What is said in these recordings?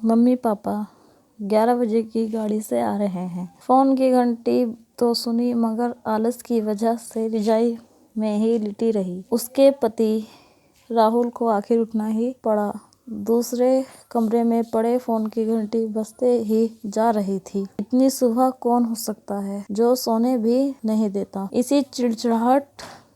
Mummy papa 11 बजे की गाड़ी से आ रहे हैं। फोन की घंटी तो सुनी मगर आलस की वजह से रजाई में ही लिटी रही। उसके पति राहुल को आखिर उठना ही पड़ा। दूसरे कमरे में पड़े फोन की घंटी बजते ही जा रही थी। इतनी सुबह कौन हो सकता है जो सोने भी नहीं देता। इसी चिड़चिड़ाहट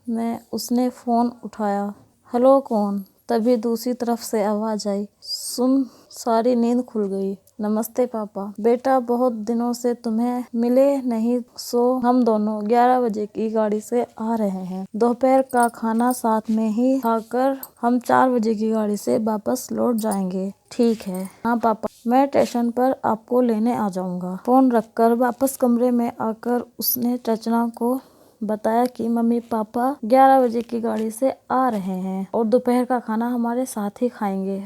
में उसने फोन उठाया। हेलो कौन? तभी दूसरी तरफ से आवाज आई। सुन सारी नींद खुल गई। नमस्ते पापा। बेटा बहुत दिनों से तुम्हें मिले नहीं, सो हम दोनों 11 बजे की गाड़ी से आ रहे हैं। दोपहर का खाना साथ में ही खाकर हम 4 बजे की गाड़ी से वापस लौट जाएंगे। ठीक है। हाँ पापा, मैं स्टेशन पर आपको लेने आ जाऊंगा। फोन रखकर वापस कमरे में आकर उसने रचना को बताया कि मम्मी पापा 11 बजे की गाड़ी से आ रहे हैं और दोपहर का खाना हमारे साथ ही खाएंगे।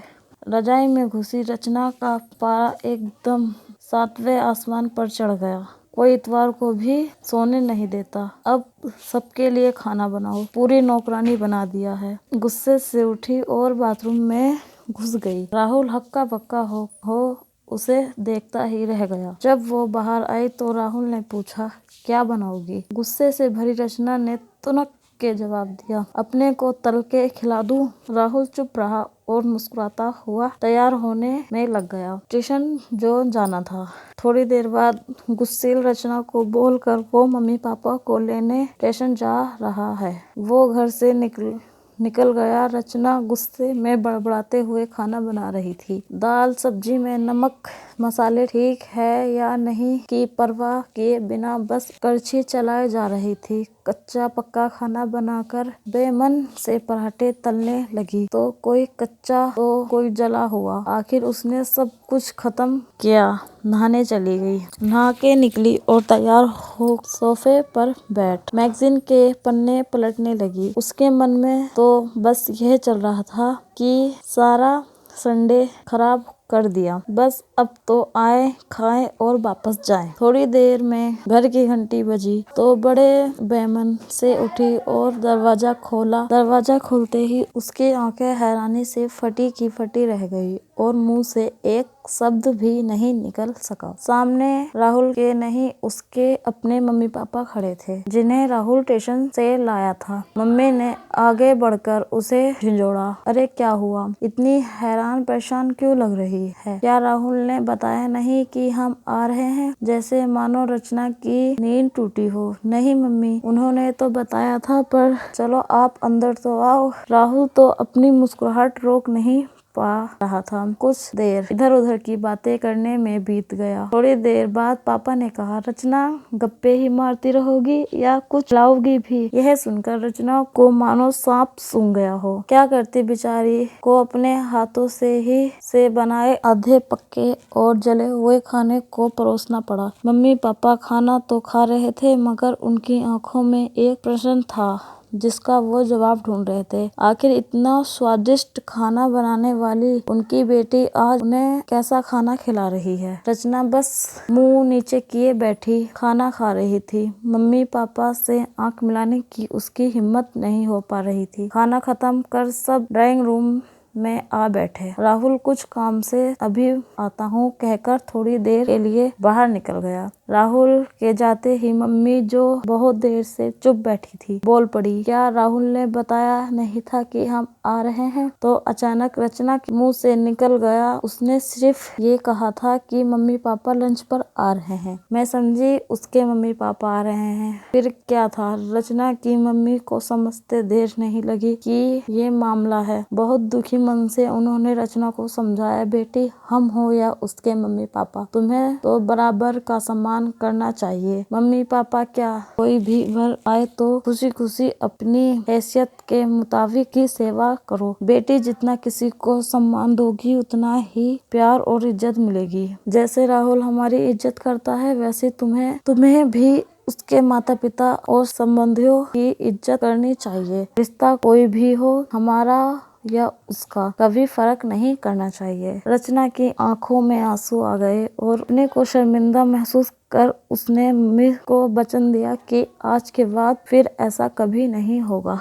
रजाई में घुसी रचना का पारा एकदम 7वें आसमान पर चढ़ गया। कोई इतवार को भी सोने नहीं देता। अब सबके लिए खाना बनाओ, पूरी नौकरानी बना दिया है। गुस्से से उठी और बाथरूम में घुस गई। राहुल हक्का बक्का हो उसे देखता ही रह गया। जब वो बाहर आई तो राहुल ने पूछा, क्या बनाओगी? गुस्से से भरी रचना ने तुनक के जवाब दिया, अपने को तल के खिला दूं। राहुल चुप रहा और मुस्कुराता हुआ तैयार होने में लग गया। स्टेशन जो जाना था। थोड़ी देर बाद गुस्सेल रचना को बोलकर वो मम्मी पापा को लेने स्टेशन जा रहा है। वो घर से निकल गया। रचना गुस्से में बड़बड़ाते हुए खाना बना रही थी। दाल सब्जी में नमक मसाले ठीक है या नहीं की परवाह किए बिना बस करछी चलाए जा रही थी। कच्चा पक्का खाना बनाकर बेमन से पराठे तलने लगी। तो कोई कच्चा तो कोई जला हुआ। आखिर उसने सब कुछ खत्म किया। नहाने चली गई। नहा के निकली और तैयार हो सोफे पर बैठ मैगजीन के पन्ने पलटने लगी। उसके मन में तो बस यह चल रहा था कि सारा संडे खराब कर दिया। बस अब तो आए, खाएं और वापस जाएं। थोड़ी देर में घर की घंटी बजी तो बड़े बेमन से उठी और दरवाजा खोला। दरवाजा खोलते ही उसकी आंखें हैरानी से फटी की फटी रह गई और मुंह से एक शब्द भी नहीं निकल सका। सामने राहुल के नहीं उसके अपने मम्मी पापा खड़े थे, जिन्हें राहुल स्टेशन से लाया था। मम्मी ने आगे बढ़कर उसे झिंझोड़ा। अरे क्या हुआ? इतनी हैरान परेशान क्यों लग रही है? क्या राहुल ने बताया नहीं कि हम आ रहे हैं? जैसे मानो रचना की नींद टूटी हो। नहीं मम्मी, उन्होंने तो बताया था, पर चलो आप अंदर तो आओ। राहुल तो अपनी मुस्कुराहट रोक नहीं पा रहा था। कुछ देर इधर उधर की बातें करने में बीत गया। थोड़ी देर बाद पापा ने कहा, रचना गप्पे ही मारती रहोगी या कुछ लाओगी भी? यह सुनकर रचना को मानो सांप सूंघ गया हो। क्या करती बेचारी को अपने हाथों से बनाए आधे पक्के और जले हुए खाने को परोसना पड़ा। मम्मी पापा खाना तो खा रहे थे मगर उनकी आंखों में एक प्रश्न था जिसका वो जवाब ढूंढ रहे थे। आखिर इतना स्वादिष्ट खाना बनाने वाली उनकी बेटी आज उन्हें कैसा खाना खिला रही है? रचना बस मुंह नीचे किए बैठी खाना खा रही थी। मम्मी पापा से आंख मिलाने की उसकी हिम्मत नहीं हो पा रही थी। खाना खत्म कर सब ड्राइंग रूम में आ बैठे। राहुल कुछ काम से अभी आता हूँ कहकर थोड़ी देर के लिए बाहर निकल गया। राहुल के जाते ही मम्मी, जो बहुत देर से चुप बैठी थी, बोल पड़ी, क्या राहुल ने बताया नहीं था कि हम आ रहे हैं? तो अचानक रचना के मुंह से निकल गया, उसने सिर्फ ये कहा था कि मम्मी पापा लंच पर आ रहे हैं। मैं समझी उसके मम्मी पापा आ रहे हैं। फिर क्या था? रचना की मम्मी को समझते देर नहीं लगी कि ये मामला है। बहुत दुखी मन से उन्होंने रचना को समझाया, बेटी हम हो या उसके मम्मी पापा, तुम्हें तो बराबर का सम्मान करना चाहिए। मम्मी पापा क्या, कोई भी घर आए तो खुशी खुशी अपनी हैसियत के मुताबिक ही सेवा करो। बेटी जितना किसी को सम्मान दोगी उतना ही प्यार और इज्जत मिलेगी। जैसे राहुल हमारी इज्जत करता है वैसे तुम्हें भी उसके माता पिता और संबंधियों की इज्जत करनी चाहिए। रिश्ता कोई भी हो, हमारा या उसका, कभी फर्क नहीं करना चाहिए। रचना की आंखों में आंसू आ गए और अपने को शर्मिंदा महसूस कर उसने मम्मी को वचन दिया कि आज के बाद फिर ऐसा कभी नहीं होगा।